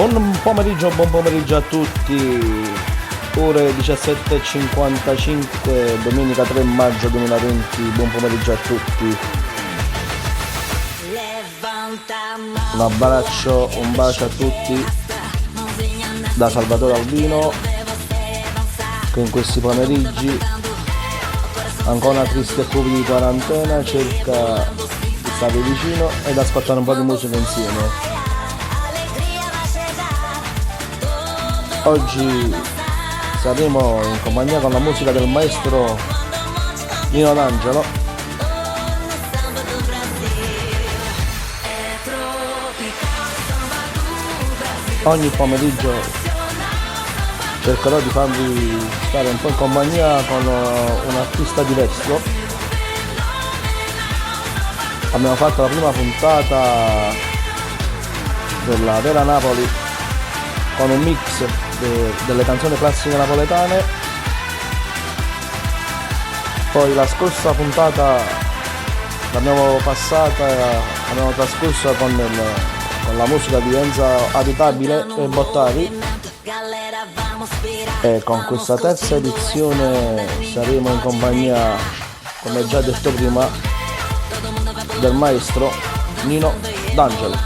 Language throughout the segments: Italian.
Buon pomeriggio a tutti. Ore 17:55, domenica 3 maggio 2020. Buon pomeriggio a tutti. Un bacio a tutti da Salvatore Albino, che in questi pomeriggi, ancora tristi e cupi di quarantena, cerca di stare vicino ed ascoltare un po' di musica insieme. Oggi saremo in compagnia con la musica del maestro Nino D'Angelo. Ogni pomeriggio cercherò di farvi stare un po' in compagnia con un artista diverso. Abbiamo fatto la prima puntata della Vera Napoli con un mix delle canzoni classiche napoletane. Poi la scorsa puntata l'abbiamo trascorsa con la musica di Enzo Abitabile e Bottari, e con questa terza edizione saremo in compagnia, come già detto prima, del maestro Nino D'Angelo,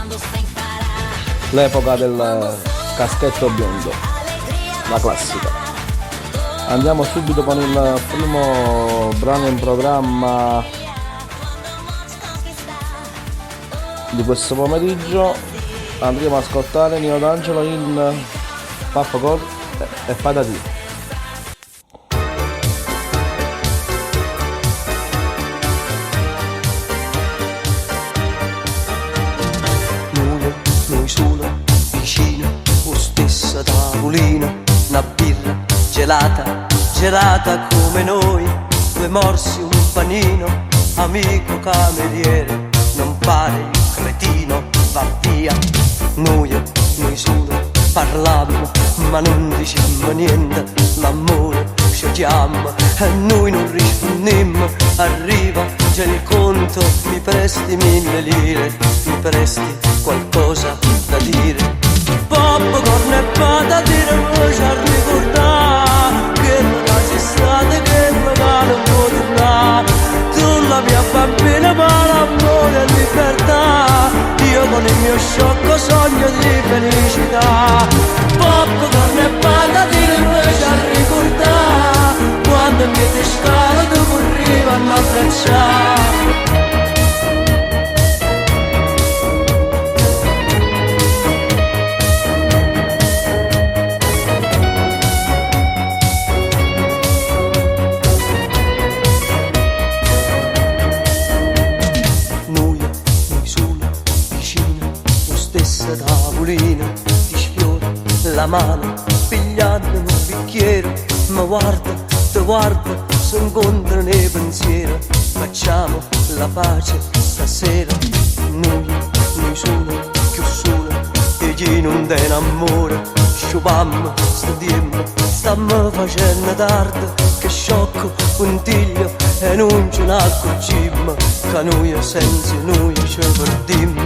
l'epoca del caschetto biondo, la classica. Andiamo subito con il primo brano in programma di questo pomeriggio. Andremo ad ascoltare Nino D'Angelo in Popcorn e Patatine. Noi solo vicino, o stessa tavolina, una birra gelata come noi, due morsi, un panino, amico cameriere, non pare il cretino, va via. Noi solo parlammo, ma non diciamo niente, l'amore ci chiama e noi non rispondemmo. Arriva già il conto, mi presti 1000 lire, mi presti qualcosa da dire. Popcorn e patatine mi ci ha ricordato che non c'è stata, che magari non può tornare. Tu la mia bambina, ma l'amore e libertà, io con il mio sciocco sogno di felicità. Popcorn e patatine mi ci ha ricordato quando mi tescava tu corriva a m'abbracciare. Ti sfiora la mano pigliando un bicchiere, ma guarda, ti guarda, si incontrano nei pensieri. Facciamo la pace stasera, noi solo, più solo, e chi non te amore. Sciupammo, studiamo, stammo facendo tardi, che sciocco puntiglio e non ce n'accorgimmo, che noi senza noi ci perdimmo.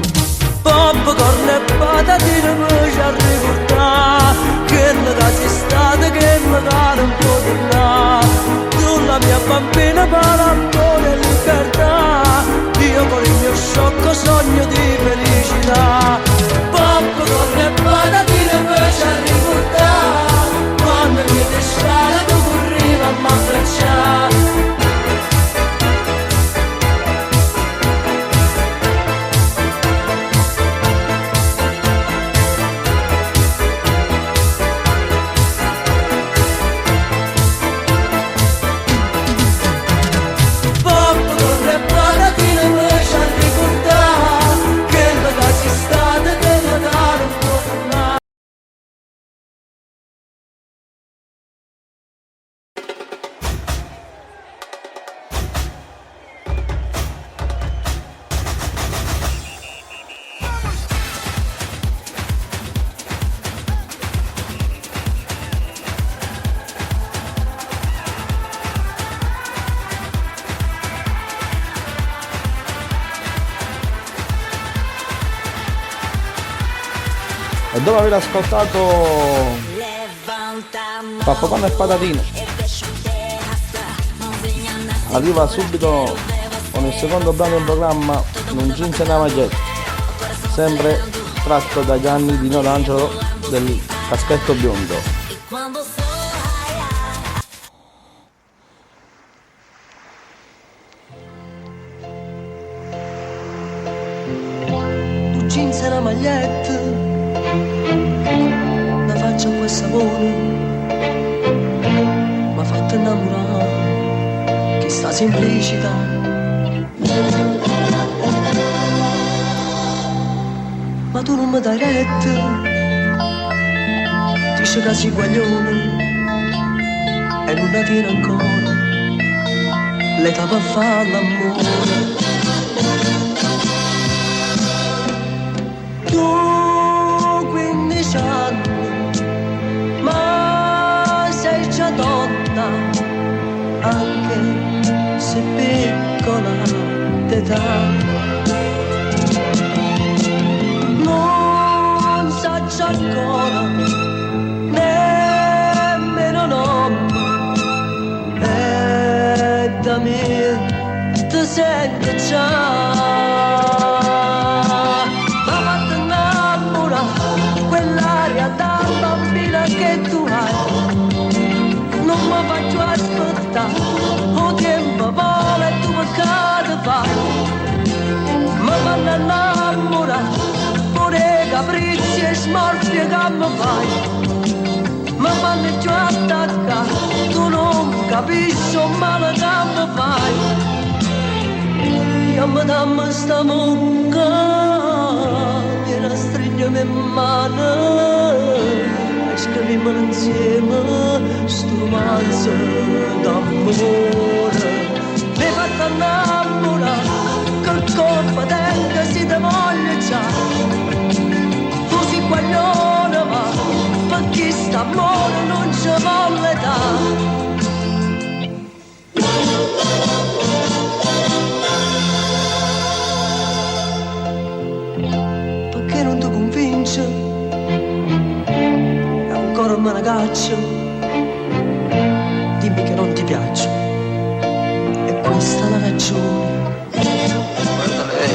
Popcorn e patatine mi ci ha ricordato che non c'è stata, che magari non può tornare. Tu la mia bambina, ma l'amore e libertà, io con il mio sciocco sogno di felicità. Popcorn e patatine mi ci ha ricordato quando mi tesciava tu corriva a m'abbracciare. dopo aver ascoltato Pappapanno e Patatine, arriva subito con il secondo brano in programma, Un jeans e una maglietta, sempre tratto dagli anni di Nino D'Angelo del Caschetto Biondo. Jeans e una maglietta, una faccia a quel sapore, m'ha fatto innamorare, che sta semplicità. Ma tu non mi dai retta, dici che sei guaglione e non la tieni ancora, l'età per fare l'amore. Tu 15 anni, ma sei già donna, anche se piccola d'età. Non saggio ancora, nemmeno nome, e da me ti sento già. Quell'aria da bambina che tu hai, non mi faccio aspettare, o tempo vola e tu peccato fai. Mi fanno innamorare, pure capricci e smorfie che mi fai. Mi fanno giù attaccare, tu non capisci il male che mi fai. Io mi dammi sta mucca, la stringiamo in mano e scriviamo insieme sto romanzo d'amore. Mi hai fatto innamorare, che colpa tenga si te voglio già. Tu sei guaglione ma per chi sta amore non ci vuole dare. Ancora me ne caccio, dimmi che non ti piaccio, e questa è la ragione. Guarda lei.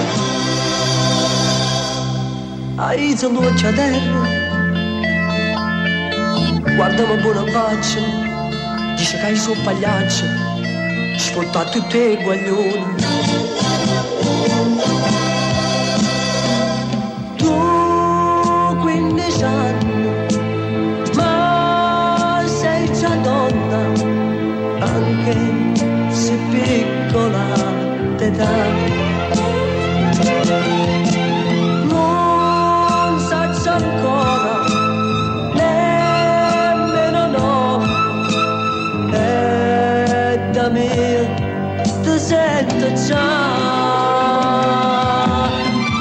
Hai sono occhi a terra, guardami buona faccia, dice che hai su pagliaccio, sfotta tutti i guaglioni. Tu 15 anni, anche se piccola d'età, non saggio ancora, nemmeno no, e da me ti sento già.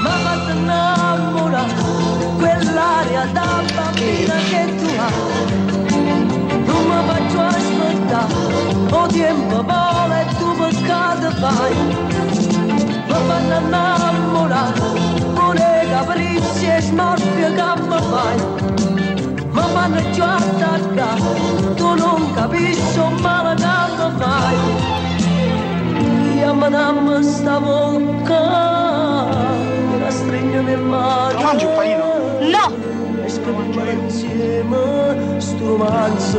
Ma fatto innamorare, quell'aria da bambina che tu hai, non mi faccio aspettare, o tempo vola e tu peccato fai. Mi fanno innamorare, pure capricci e smorfie che mi fai. Mi fanno giù attaccare, tu non capisci il male che mi fai. Io mi dammi sta bocca, la stringiamo in mano. Lo mangi un panino? No! E scriviamo insieme sto romanzo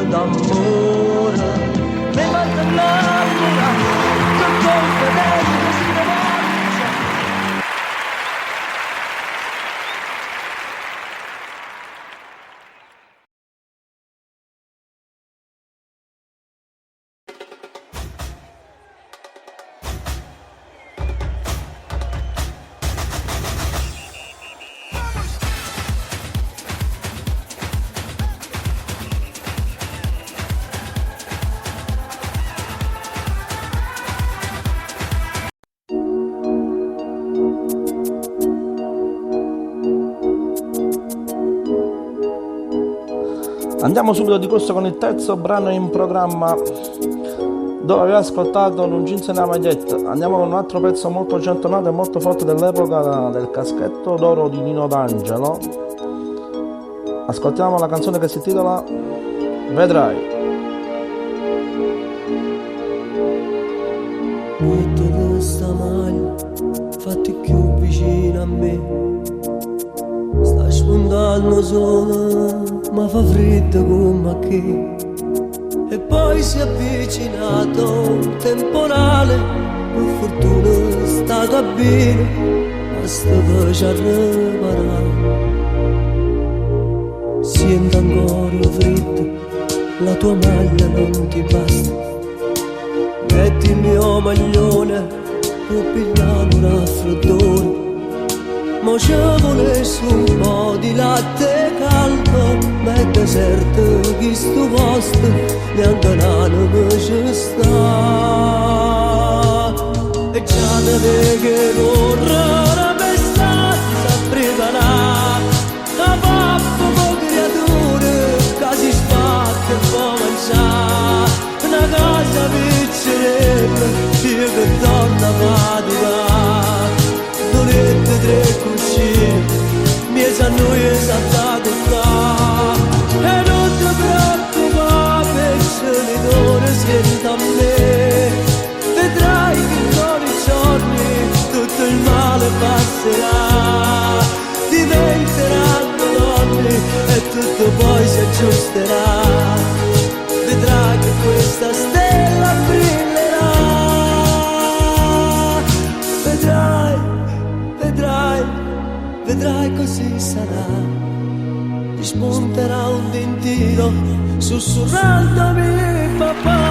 d'amore. Mi fatto innamorare, che colpa tenga si te voglio. Andiamo subito di corsa con il terzo brano in programma, dopo aver ascoltato Un jeans e una maglietta. Andiamo con un altro pezzo molto centonato e molto forte dell'epoca del Caschetto d'Oro di Nino D'Angelo, Ascoltiamo la canzone che si intitola Vedrai. Metto questa maglia, fatti più vicino a me. Sta spuntando sole, ma fa freddo come che. E poi si è avvicinato un temporale, per fortuna sta cabina, ma sta faccia riparare. Sento ancora il freddo, la tua maglia non ti basta. Metti il mio maglione, può pigliare un raffreddore. Mo ci volesse un po' di latte caldo, ma è deserto chi sto posto, neanche l'anima ci sta. E già deve che correre per stare preparare, la pappa con creature, che si sbatte e può mangiare. Una casa piccerella, io che torno a faticare. Dolette tre cuscini, miei sanno io saltato qua. E non ti preoccupare, piccolitore, senti a me. Vedrai che con i giorni tutto il male passerà. Diventeranno donne e tutto poi si aggiusterà. Vedrai che questa stella brillerà. Vedrai, vedrai, vedrai così sarà. Ti spunterà un dentino sussurrandomi papà.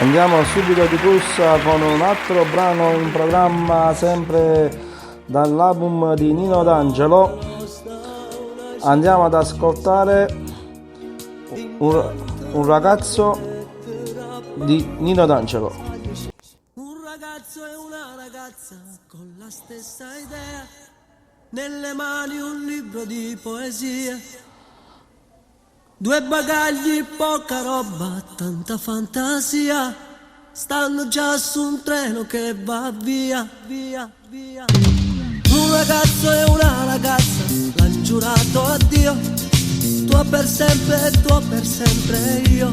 Andiamo subito di corsa con un altro brano in programma, sempre dall'album di Nino D'Angelo. Andiamo ad ascoltare un ragazzo di Nino D'Angelo. Un ragazzo e una ragazza con la stessa idea, nelle mani un libro di poesie. Due bagagli, poca roba, tanta fantasia, stanno già su un treno che va via, via, via. Un ragazzo e una ragazza l'han giurato a Dio, tuo per sempre io.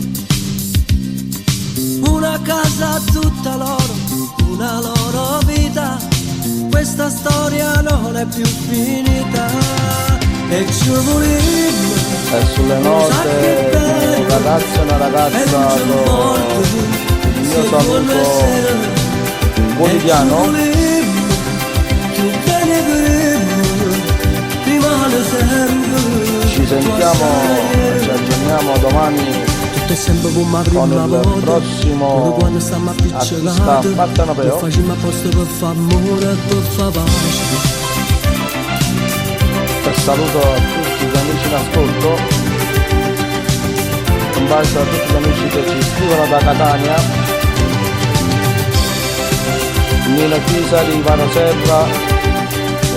Una casa tutta loro, una loro vita, questa storia non è più finita. E ci volevo sulle note di un ragazzo e una ragazza con il mio saluto quotidiano. Ci sentiamo, ci aggiorniamo domani con il prossimo artista partenopeo. Saluto a tutti gli amici in ascolto, un bacio a tutti gli amici che ci scrivono da Catania, Nino Pisa di Ivano Serra,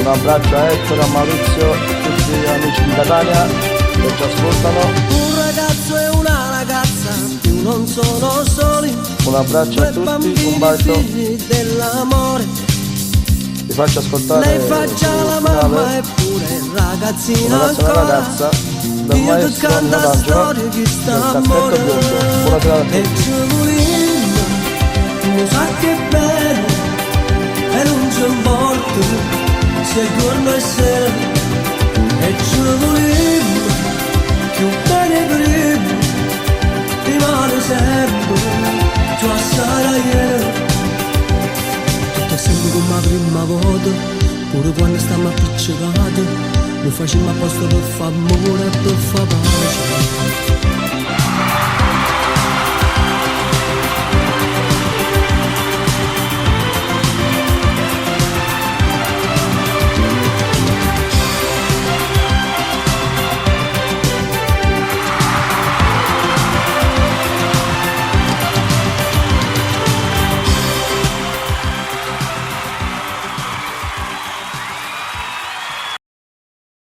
un abbraccio a Ettore, a Maurizio, tutti gli amici di Catania che ci ascoltano. Un ragazzo e una ragazza più non sono soli, un abbraccio a tutti, un bacio, dell'amore. vi faccio ascoltare lei faccia la mamma eppure ragazzina ancora, ragazza del maestro Nino D'Angelo del cappetto biondo. Buonasera a tutti. E ci volevo, lo sa che bello, e non c'è un porto, se giorno e sera. E ci volevo, più bene prima, rimane sempre, tu a Sarajevo. Sempre come la prima volta, pure quando stiamo appiccicati, lo facciamo apposta per fare amore e per fare pace.